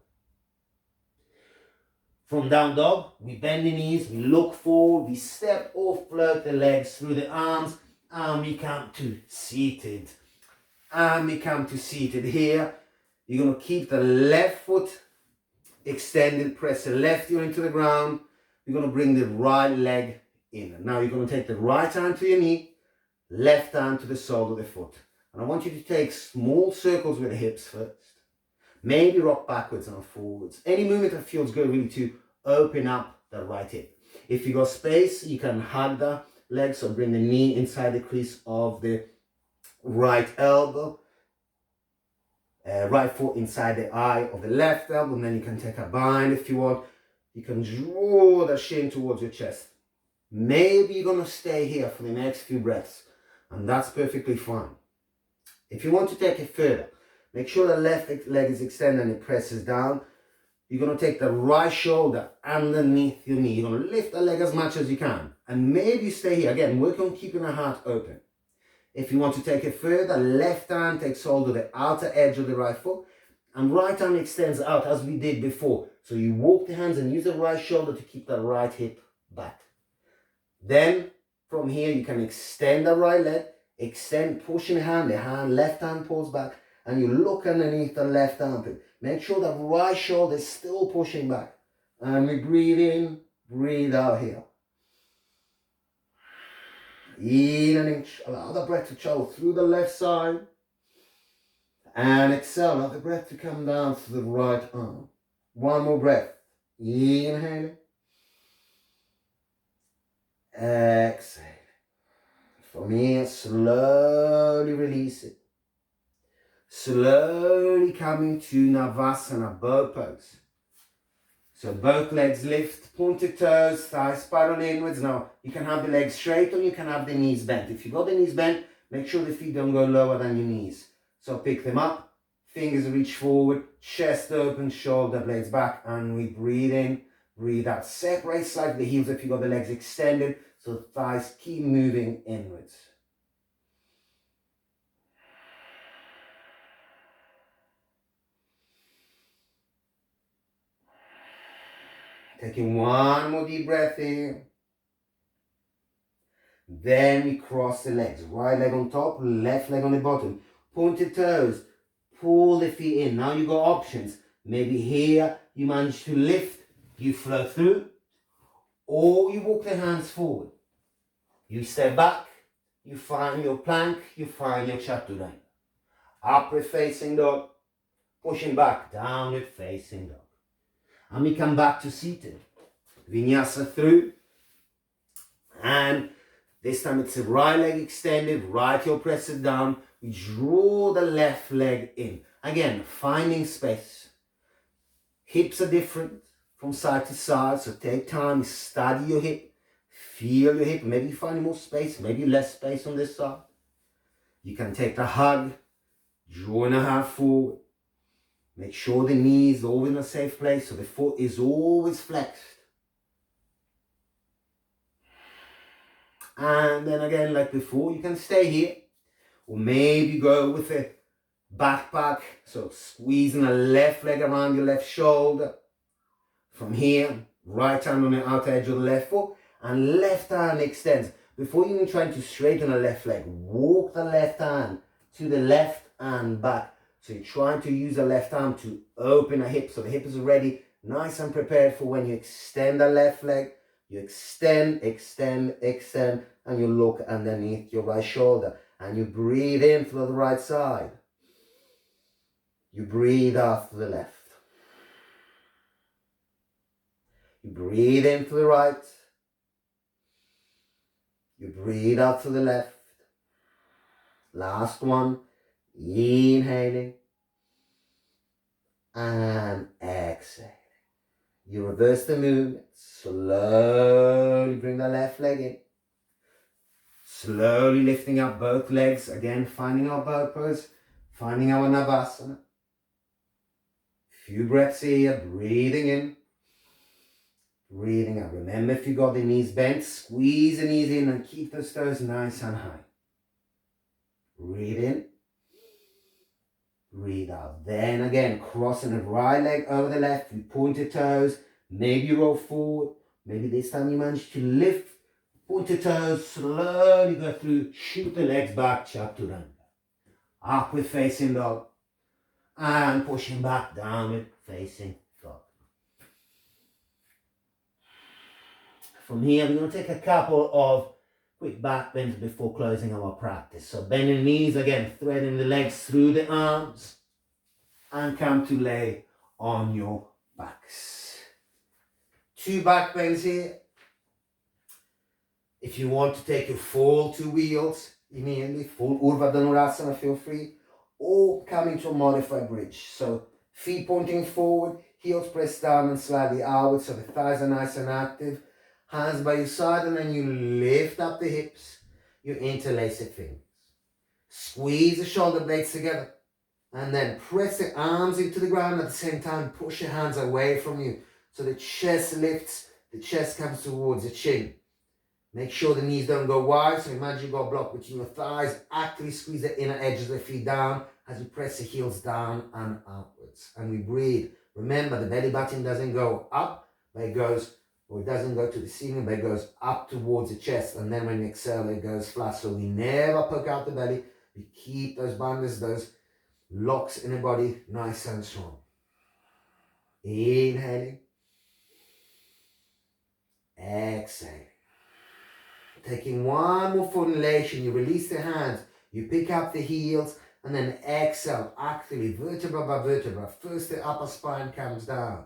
From down dog, we bend the knees, we look forward, we step or float the legs through the arms, and we come to seated. And we come to seated here. You're going to keep the left foot extended, press the left heel into the ground. You're going to bring the right leg in. Now you're going to take the right hand to your knee, left hand to the sole of the foot. And I want you to take small circles with the hips first. Maybe rock backwards and forwards. Any movement that feels good really to open up the right hip. If you got space, you can hug the leg, so bring the knee inside the crease of the right elbow. Right foot inside the eye of the left elbow, and then you can take a bind if you want. You can draw the shin towards your chest. Maybe you're going to stay here for the next few breaths, and that's perfectly fine. If you want to take it further, make sure the left leg is extended and it presses down. you're going to take the right shoulder underneath your knee. You're going to lift the leg as much as you can. And maybe stay here. Again, work on keeping the heart open. If you want to take it further, left hand takes hold of the outer edge of the right foot. And right arm extends out as we did before. So you walk the hands and use the right shoulder to keep the right hip back. Then from here you can extend the right leg, extend, pushing the hand, left hand pulls back, and you look underneath the left armpit. Make sure the right shoulder is still pushing back. And we breathe in, breathe out here. In and in, allow the breath to travel through the left side. And exhale, allow the breath to come down to the right arm. One more breath. Inhale. Exhale. From here, slowly release it. Slowly coming to Navasana, bow pose. So both legs lift, pointed toes, thighs spiral inwards. Now, you can have the legs straight or you can have the knees bent. If you've got the knees bent, make sure the feet don't go lower than your knees. So pick them up, fingers reach forward, chest open, shoulder blades back, and we breathe in, breathe out. Separate slightly the heels if you've got the legs extended, so the thighs keep moving inwards. Taking one more deep breath in. Then we cross the legs. Right leg on top, left leg on the bottom. Pointed toes. Pull the feet in. Now you got options. Maybe here you manage to lift, you flow through, or you walk the hands forward. You step back, you find your plank, you find your chaturanga. Upward facing dog, pushing back, downward facing dog. And we come back to seated. Vinyasa through. And this time it's the right leg extended, right heel press it down. We draw the left leg in. Again, finding space. Hips are different from side to side, so take time, study your hip, feel your hip. Maybe you find more space, maybe less space on this side. You can take the hug, drawing the heart forward. Make sure the knee is always in a safe place, so the foot is always flexed. And then again, like before, you can stay here. Or maybe go with a backpack, so squeezing the left leg around your left shoulder. From here, right hand on the outer edge of the left foot, and left hand extends. Before you even try to straighten the left leg, walk the left hand to the left and back. So you're trying to use the left arm to open the hip, so the hip is already nice and prepared for when you extend the left leg. You extend, extend, extend, and you look underneath your right shoulder. And you breathe in through the right side. You breathe out to the left. You breathe in to the right. You breathe out to the left. Last one. Inhaling. And exhaling. You reverse the movement. Slowly bring the left leg in. Slowly lifting up both legs. Again, finding our bow pose. Finding our Navasana. Few breaths here. Breathing in. Breathing out. Remember, if you got the knees bent, squeeze the knees in and keep those toes nice and high. Breathe in. Breathe out. Then again, crossing the right leg over the left. You point your toes. Maybe you roll forward. Maybe this time you manage to lift. Point your toes. Slowly go through. Shoot the legs back. Chaturanga. Upward facing dog. And pushing back. Downward facing dog. From here, we're going to take a couple of quick back bends before closing our practice. So bending the knees again, threading the legs through the arms, and come to lay on your backs. 2 back bends here. If you want to take your full 2 wheels, immediately full Urdhva Dhanurasana, feel free, or come into a modified bridge. So feet pointing forward, heels pressed down and slightly outward, so the thighs are nice and active. Hands by your side, and then you lift up the hips. You interlace your fingers. Squeeze the shoulder blades together. And then press the arms into the ground at the same time. Push your hands away from you. So the chest lifts, the chest comes towards the chin. Make sure the knees don't go wide. So imagine you've got a block between your thighs. Actively squeeze the inner edges of the feet down as you press the heels down and outwards. And we breathe. Remember, the belly button doesn't go up, but it goes, or it doesn't go to the ceiling, but it goes up towards the chest. And then when you exhale, it goes flat. So we never poke out the belly. We keep those banders, those locks in the body nice and strong. Inhaling. Exhaling. Taking one more formulation, you release the hands, you pick up the heels, and then exhale, actively, vertebra by vertebra. First the upper spine comes down.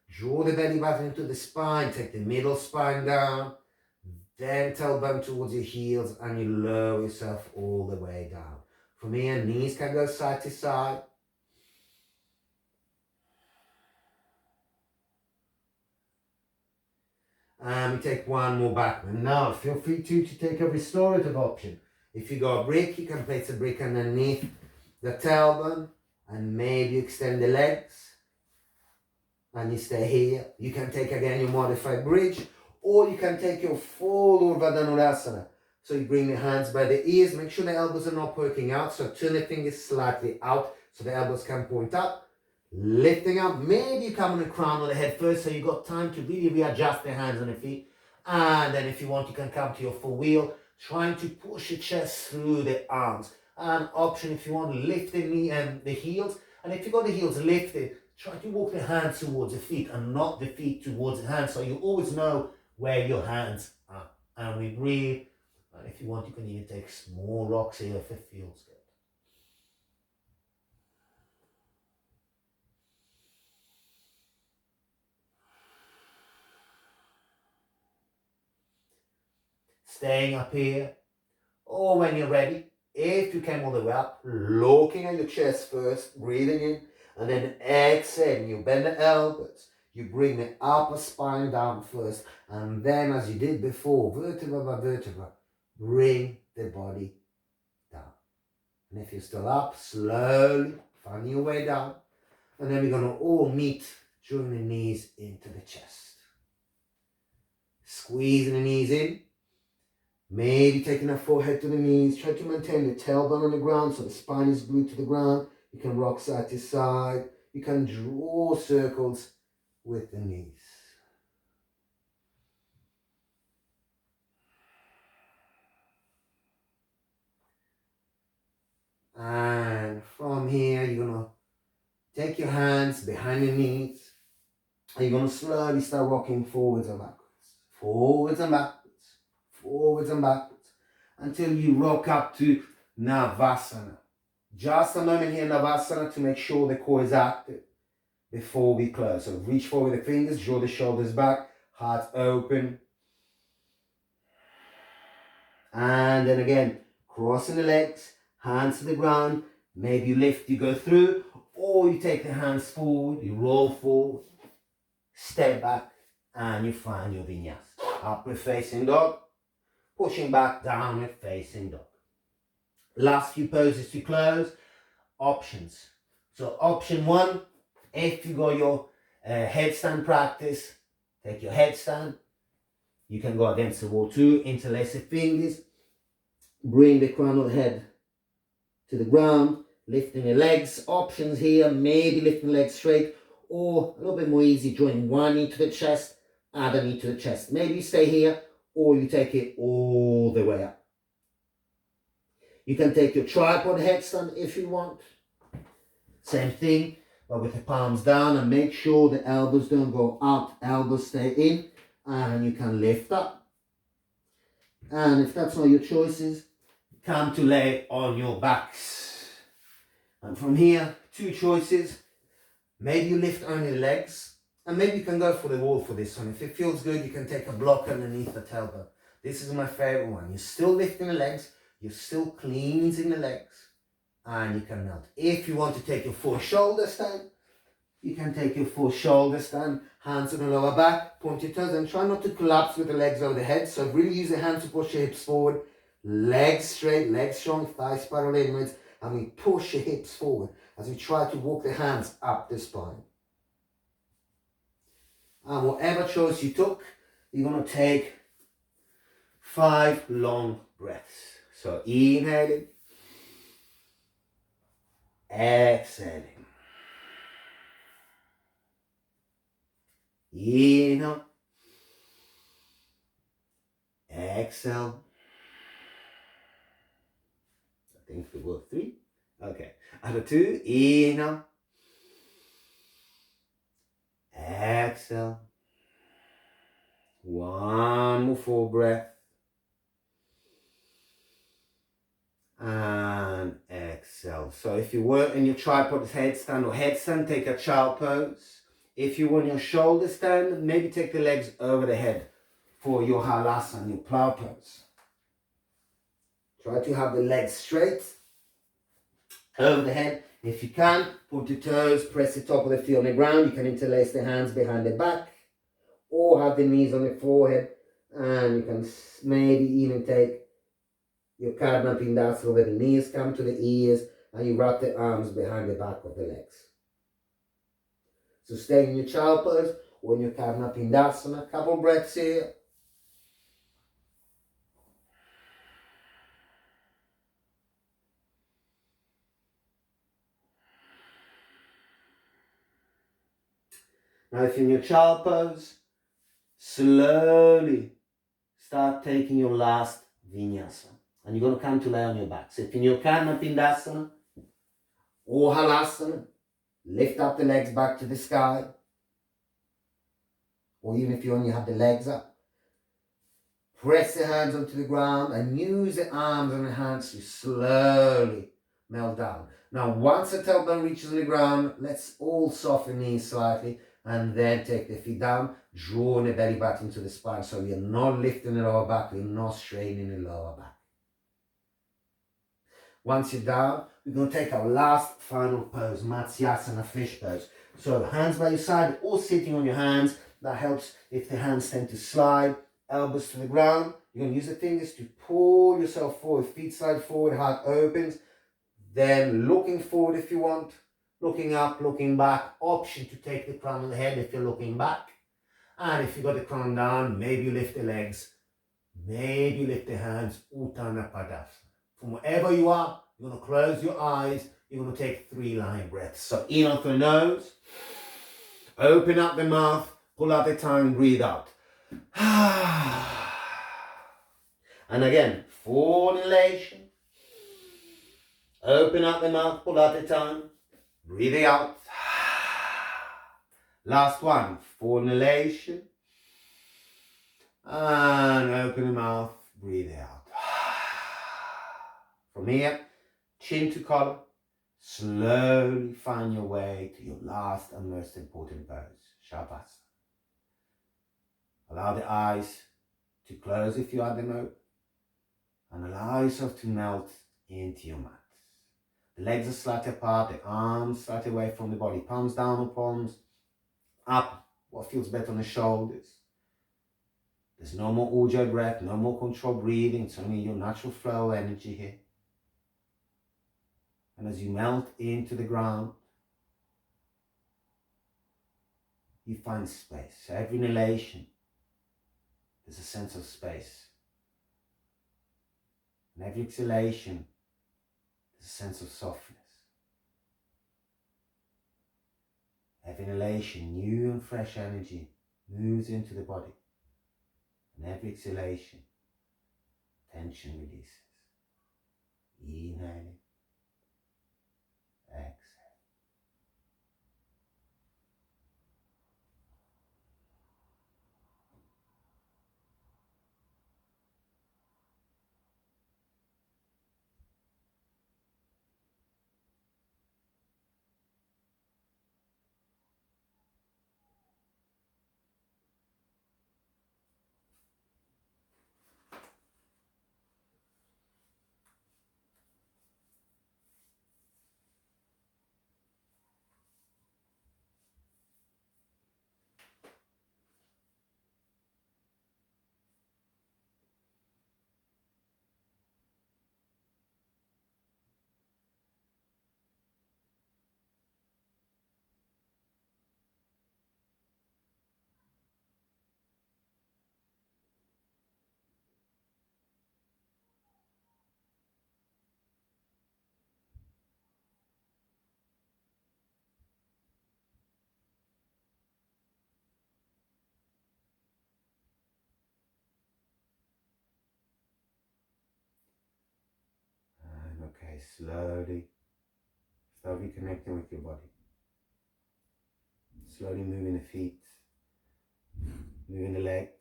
Draw the belly button into the spine, take the middle spine down, then tailbone towards your heels, and you lower yourself all the way down. From here, knees can go side to side. And we take one more backward. Now, feel free to take a restorative option. If you got a brick, you can place a brick underneath the tailbone and maybe extend the legs. And you stay here. You can take again your modified bridge, or you can take your full Urdhva Dhanurasana. So you bring the hands by the ears, make sure the elbows are not poking out. So turn the fingers slightly out so the elbows can point up. Lifting up, maybe you come on the crown of the head first, so you've got time to really readjust the hands and the feet. And then if you want, you can come to your full wheel, trying to push your chest through the arms. An option if you want to lift the knee and the heels. And if you've got the heels lifted, try to walk the hands towards the feet and not the feet towards the hands, so you always know where your hands are. And we breathe. And if you want, you can even take small rocks here if it feels good. Staying up here, or when you're ready, if you came all the way up, looking at your chest first, breathing in, and then exhaling. You bend the elbows, you bring the upper spine down first, and then as you did before, vertebra by vertebra, bring the body down. And if you're still up, slowly find your way down, and then we're going to all meet, drawing the knees into the chest. Squeezing the knees in. Maybe taking the forehead to the knees. Try to maintain the tailbone on the ground so the spine is glued to the ground. You can rock side to side. You can draw circles with the knees. And from here, you're going to take your hands behind the knees. And you're going to slowly start rocking forwards and backwards. Forwards and backwards. Forwards and backwards, until you rock up to Navasana. Just a moment here in Navasana to make sure the core is active before we close. So reach forward with the fingers, draw the shoulders back, heart open. And then again, crossing the legs, hands to the ground. Maybe you lift, you go through, or you take the hands forward, you roll forward, step back, and you find your vinyasa. Upward facing dog. Pushing back, downward facing dog. Last few poses to close. Options. So option one, if you got your headstand practice, take your headstand. You can go against the wall too. Interlace the fingers. Bring the crown of the head to the ground. Lifting the legs. Options here, maybe lifting the legs straight, or a little bit more easy, drawing one knee to the chest, other knee to the chest. Maybe you stay here, or you take it all the way up. You can take your tripod headstand if you want. Same thing, but with the palms down, and make sure the elbows don't go out, elbows stay in, and you can lift up. And if that's not your choices, come to lay on your backs. And from here, two choices. Maybe you lift only the legs. And maybe you can go for the wall for this one. If it feels good, you can take a block underneath the tailbone. This is my favorite one. You're still lifting the legs. You're still cleansing the legs. And you can melt. If you want to take your full shoulder stand, you can take your full shoulder stand. Hands on the lower back. Point your toes and try not to collapse with the legs over the head. So really use the hands to push your hips forward. Legs straight, legs strong, thighs spiral inwards. and we push the hips forward as we try to walk the hands up the spine. And whatever choice you took, you're going to take 5 long breaths. So inhaling, exhaling. Inhale, exhale. I think we work 3. Okay. Other 2. Inhale, exhale. 1 more full breath. And exhale. So if you work in your tripod headstand or headstand, take a child pose. If you want your shoulder stand, maybe take the legs over the head for your halasana, your plow pose. Try to have the legs straight over the head. If you can, put your toes, press the top of the feet on the ground. You can interlace the hands behind the back or have the knees on the forehead. And you can maybe even take your Karna Pindasana where the knees come to the ears and you wrap the arms behind the back of the legs. So stay in your child pose or in your Karna Pindasana. Couple breaths here. Now if you're in your child pose, slowly start taking your last Vinyasa. And you're going to come to lay on your back. So if in your Karna Pindasana or Halasana, lift up the legs back to the sky. Or even if you only have the legs up, press the hands onto the ground and use the arms and the hands to slowly melt down. Now, once the tailbone reaches the ground, let's all soften knees slightly and then take the feet down, drawing the belly back into the spine. So we are not lifting the lower back, we're not straining the lower back. Once you're down, we're going to take our last final pose, Matsyasana, fish pose. So hands by your side or sitting on your hands. That helps if the hands tend to slide, elbows to the ground. You're going to use the fingers to pull yourself forward, feet slide forward, heart opens. Then looking forward if you want, looking up, looking back. Option to take the crown on the head if you're looking back. And if you got the crown down, maybe you lift the legs, maybe you lift the hands, Uttana Padasana. From wherever you are, you're going to close your eyes. You're going to take 3 lion breaths. So in off the nose, open up the mouth, pull out the tongue, breathe out. And again, full inhalation. Open up the mouth, pull out the tongue, breathe out. Last one, full inhalation. And open the mouth, breathe out. From here, chin to collar, slowly find your way to your last and most important pose, Shavasana. Allow the eyes to close if you have them open, and allow yourself to melt into your mat. The legs are slightly apart, the arms slightly away from the body, palms down or palms up, what feels better on the shoulders. There's no more ujjayi breath, no more controlled breathing, it's only your natural flow of energy here. And as you melt into the ground, you find space. So every inhalation, there's a sense of space. And every exhalation, there's a sense of softness. Every inhalation, new and fresh energy moves into the body. And every exhalation, tension releases. Inhaling, exhaling. Okay, slowly. Start reconnecting with your body. Slowly moving the feet, moving the legs,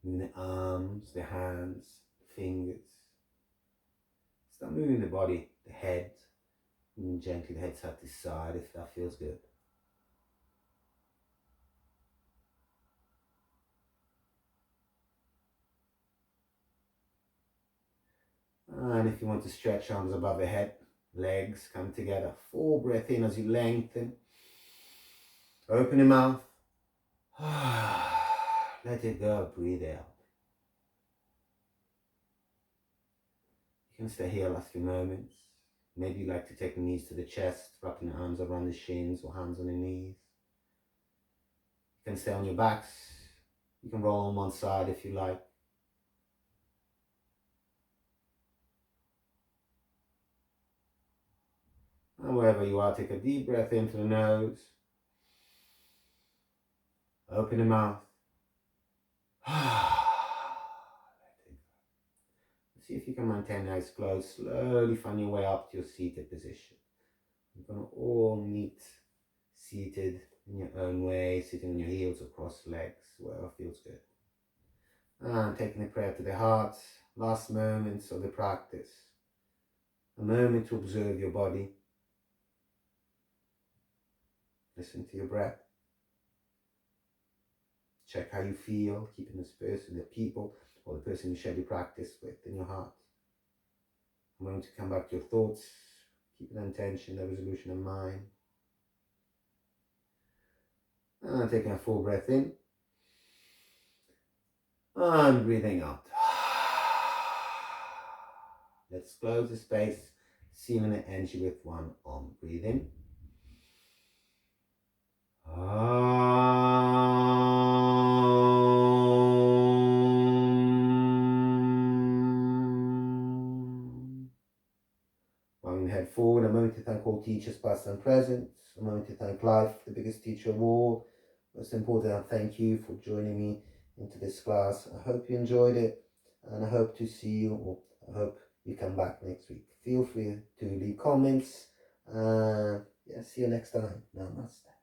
moving the arms, the hands, the fingers. Start moving the body, the head, moving gently the head side to side if that feels good. And if you want to stretch arms above the head, legs come together. Full breath in as you lengthen. Open your mouth. Let it go. Breathe out. You can stay here last few moments. Maybe you like to take the knees to the chest, wrapping the arms around the shins or hands on the knees. You can stay on your backs. You can roll on one side if you like. And wherever you are, take a deep breath in through the nose. Open the mouth. See if you can maintain eyes closed. Slowly find your way up to your seated position. You're going to all meet seated in your own way, sitting on your heels or crossed legs, wherever feels good. And taking the prayer to the heart. Last moments of the practice. A moment to observe your body. Listen to your breath. Check how you feel, keeping this person, the people, or the person you share your practice with in your heart. I'm going to come back to your thoughts, keeping the intention, the resolution in mind. And taking a full breath in. And breathing out. Let's close the space, sealing the energy with one arm. Breathe in. Bowing the head forward, a moment to thank all teachers, past and present. A moment to thank life, the biggest teacher of all. Most important, I thank you for joining me into this class. I hope you enjoyed it, and I hope to see you, or I hope you come back next week. Feel free to leave comments. Yeah, see you next time. Namaste.